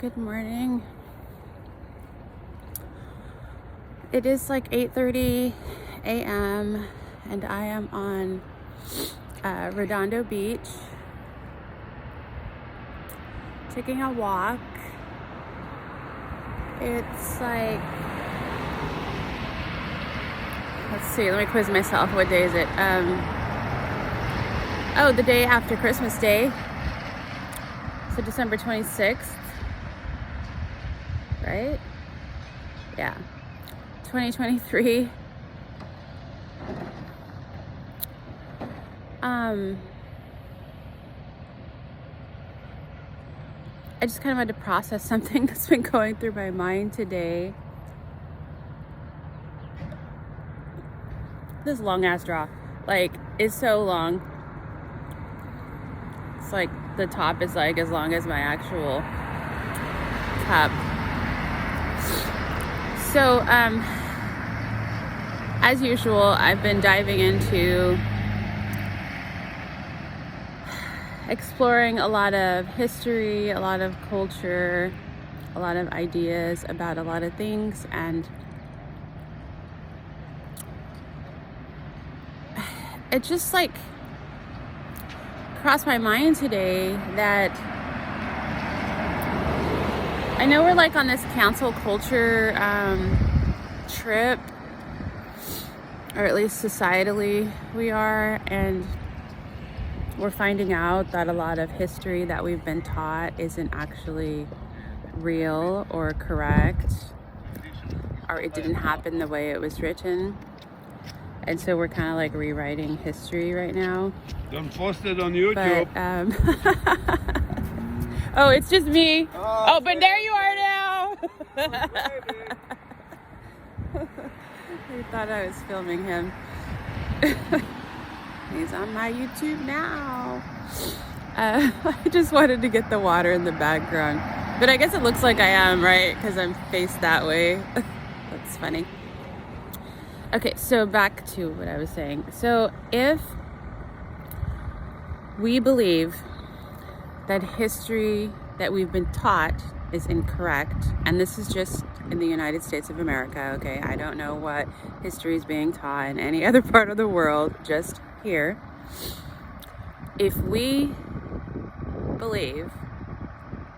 Good morning. It is like 8:30 a.m. and I am on Redondo Beach taking a walk. It's like, let's see, let me quiz myself. What day is it? The day after Christmas Day. So December 26th, right? Yeah. 2023. I just kind of had to process something that's been going through my mind today. This long ass draw, like, is so long. It's like the top is like as long as my actual cup. So, as usual, I've been diving into exploring a lot of history, a lot of culture, a lot of ideas about a lot of things, and it just like crossed my mind today that I know we're like on this cancel culture trip, or at least societally we are, and we're finding out that a lot of history that we've been taught isn't actually real or correct, or it didn't happen the way it was written. And so we're kind of like rewriting history right now. Don't post it on YouTube. But, oh, it's just me. Oh, but there you are now. I thought I was filming him. He's on my YouTube now. I just wanted to get the water in the background. But I guess it looks like I am, right? Because I'm faced that way. That's funny. Okay, so back to what I was saying. So if we believe that history that we've been taught is incorrect, and this is just in the United States of America, okay? I don't know what history is being taught in any other part of the world, just here. If we believe,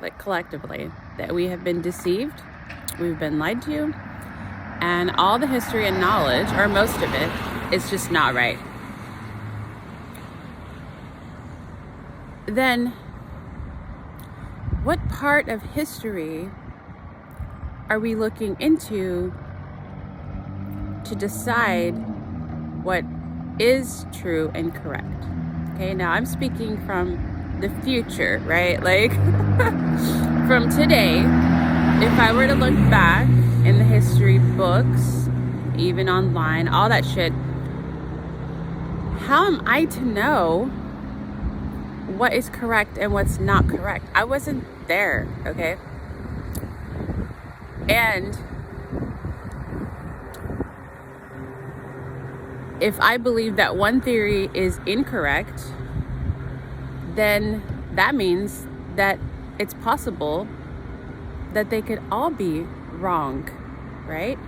like collectively, that we have been deceived, we've been lied to, and all the history and knowledge, or most of it, is just not right, then what part of history are we looking into to decide what is true and correct? Okay, now I'm speaking from the future, right? Like from today, if I were to look back in the history books, even online, all that shit, how am I to know what is correct and what's not correct? I wasn't there, okay? And if I believe that one theory is incorrect, then that means that it's possible that they could all be wrong, right?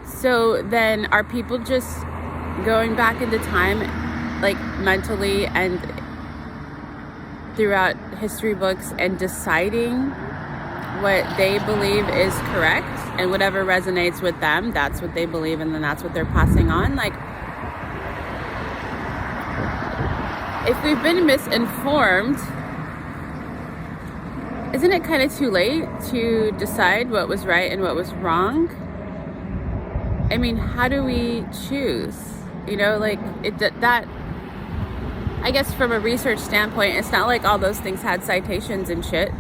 So then are people just going back into time, like mentally and throughout history books, and deciding what they believe is correct, and whatever resonates with them, that's what they believe, and then that's what they're passing on? Like, if we've been misinformed, isn't it kind of too late to decide what was right and what was wrong? I mean, how do we choose? You know, like that, I guess from a research standpoint, it's not like all those things had citations and shit.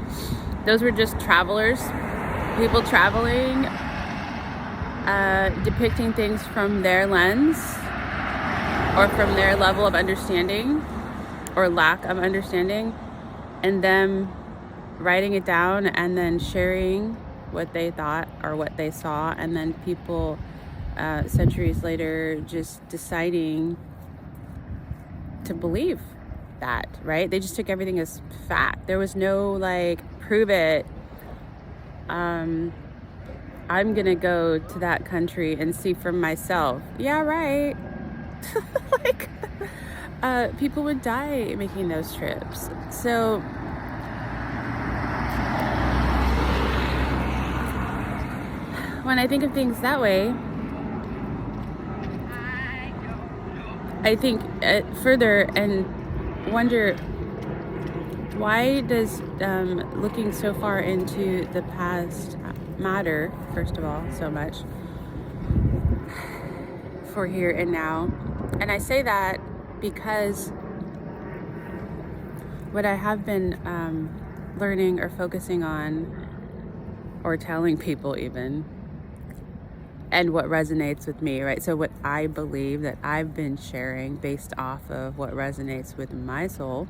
Those were just travelers, people traveling, depicting things from their lens or from their level of understanding or lack of understanding, and them writing it down and then sharing what they thought or what they saw, and then people centuries later just deciding to believe that, right? They just took everything as fact. There was no like prove it, I'm gonna go to that country and see for myself. Yeah, right. Like, people would die making those trips. So when I think of things that way, I think further and wonder, why does looking so far into the past matter, first of all, so much for here and now? And I say that because what I have been learning or focusing on, or telling people even, and what resonates with me, right? So what I believe that I've been sharing based off of what resonates with my soul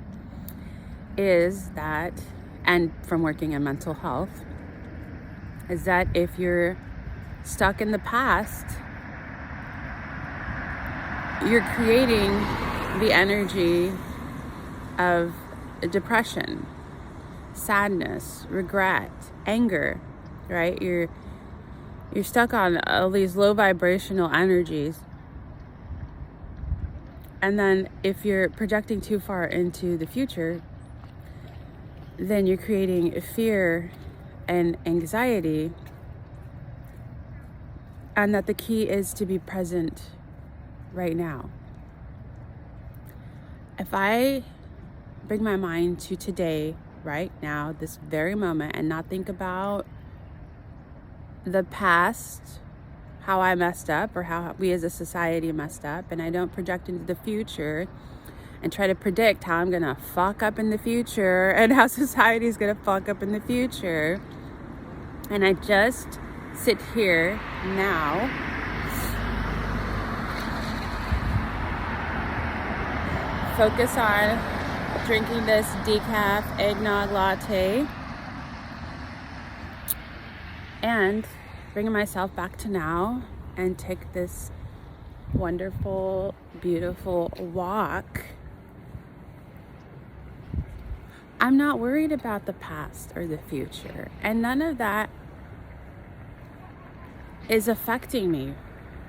is that, and from working in mental health, is that if you're stuck in the past, you're creating the energy of depression, sadness, regret, anger, right? You're stuck on all these low vibrational energies. And then if you're projecting too far into the future, then you're creating fear and anxiety. And that the key is to be present right now. If I bring my mind to today, right now, this very moment, and not think about the past, how I messed up, or how we as a society messed up, and I don't project into the future and try to predict how I'm gonna fuck up in the future and how society is gonna fuck up in the future, and I just sit here now focus on drinking this decaf eggnog latte and bringing myself back to now and take this wonderful, beautiful walk. I'm not worried about the past or the future, and none of that is affecting me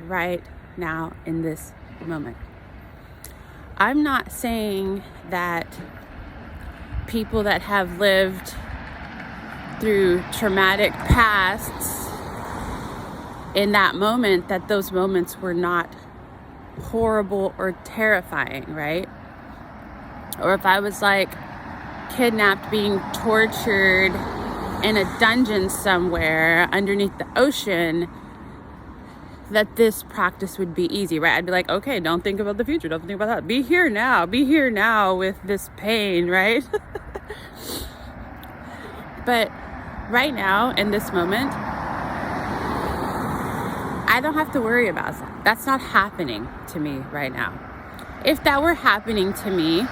right now in this moment. I'm not saying that people that have lived through traumatic pasts in that moment, that those moments were not horrible or terrifying, right? Or if I was like kidnapped, being tortured in a dungeon somewhere underneath the ocean, that this practice would be easy, right? I'd be like, okay, don't think about the future, don't think about that. Be here now with this pain, right? But right now, in this moment, I don't have to worry about that. That's not happening to me right now. If that were happening to me,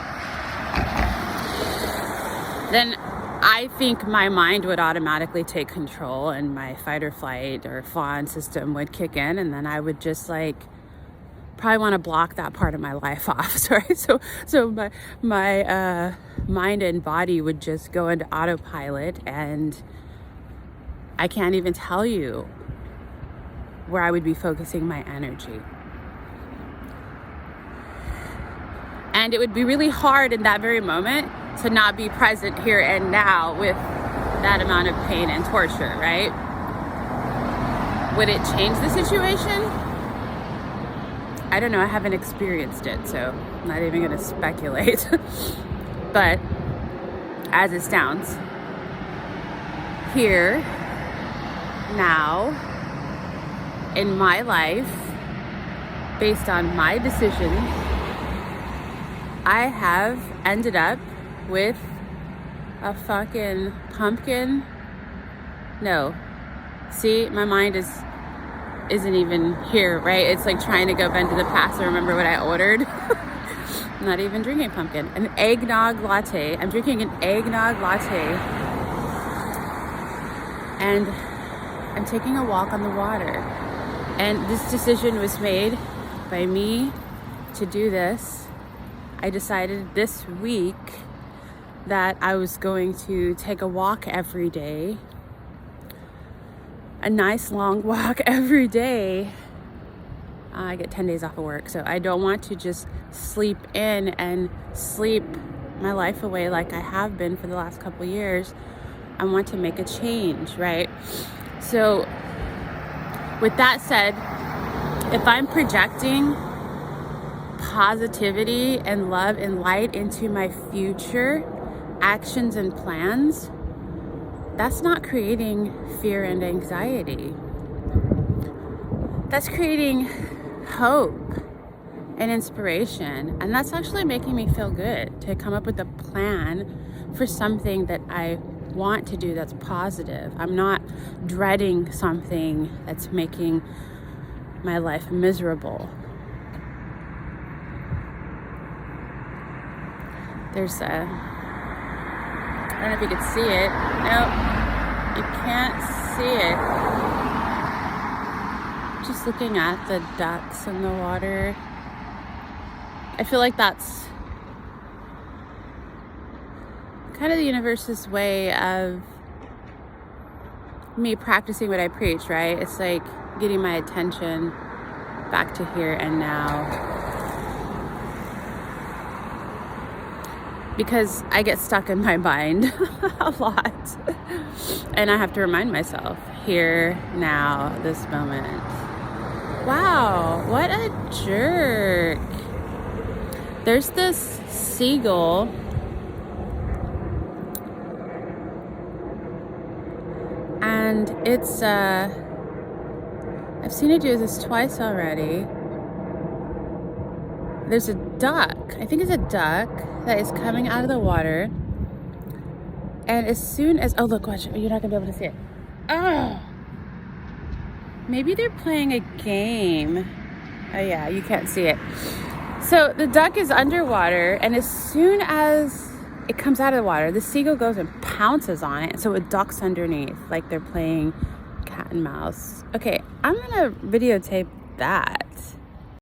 then I think my mind would automatically take control and my fight or flight or fawn system would kick in, and then I would just like probably want to block that part of my life off. Right? So my mind and body would just go into autopilot, and I can't even tell you where I would be focusing my energy. And it would be really hard in that very moment to not be present here and now with that amount of pain and torture, right? Would it change the situation? I don't know. I haven't experienced it, so I'm not even going to speculate. But as it sounds, here, now, in my life, based on my decisions, I have ended up with a fucking pumpkin. No. See, my mind isn't even here, right? It's like trying to go bend to the past and remember what I ordered. I'm not even drinking pumpkin. An eggnog latte. I'm drinking an eggnog latte. And I'm taking a walk on the water. And this decision was made by me to do this. I decided this week that I was going to take a walk every day a nice long walk every day. I get 10 days off of work, so I don't want to just sleep in and sleep my life away like I have been for the last couple years. I want to make a change, right? So with that said, if I'm projecting positivity and love and light into my future actions and plans, that's not creating fear and anxiety. That's creating hope and inspiration. And that's actually making me feel good to come up with a plan for something that I want to do that's positive. I'm not dreading something that's making my life miserable. There's a, I don't know if you can see it. Nope, you can't see it. Just looking at the ducks in the water. I feel like that's kind of the universe's way of me practicing what I preach, right? It's like getting my attention back to here and now. Because I get stuck in my mind a lot. And I have to remind myself, here, now, this moment. Wow, what a jerk. There's this seagull. And it's, I've seen it do this twice already. There's a duck, I think it's a duck, that is coming out of the water. And as soon as, oh look, watch, you're not gonna be able to see it. Oh! Maybe they're playing a game. Oh yeah, you can't see it. So the duck is underwater, and as soon as it comes out of the water, the seagull goes and pounces on it, and so it ducks underneath, like they're playing cat and mouse. Okay, I'm gonna videotape that.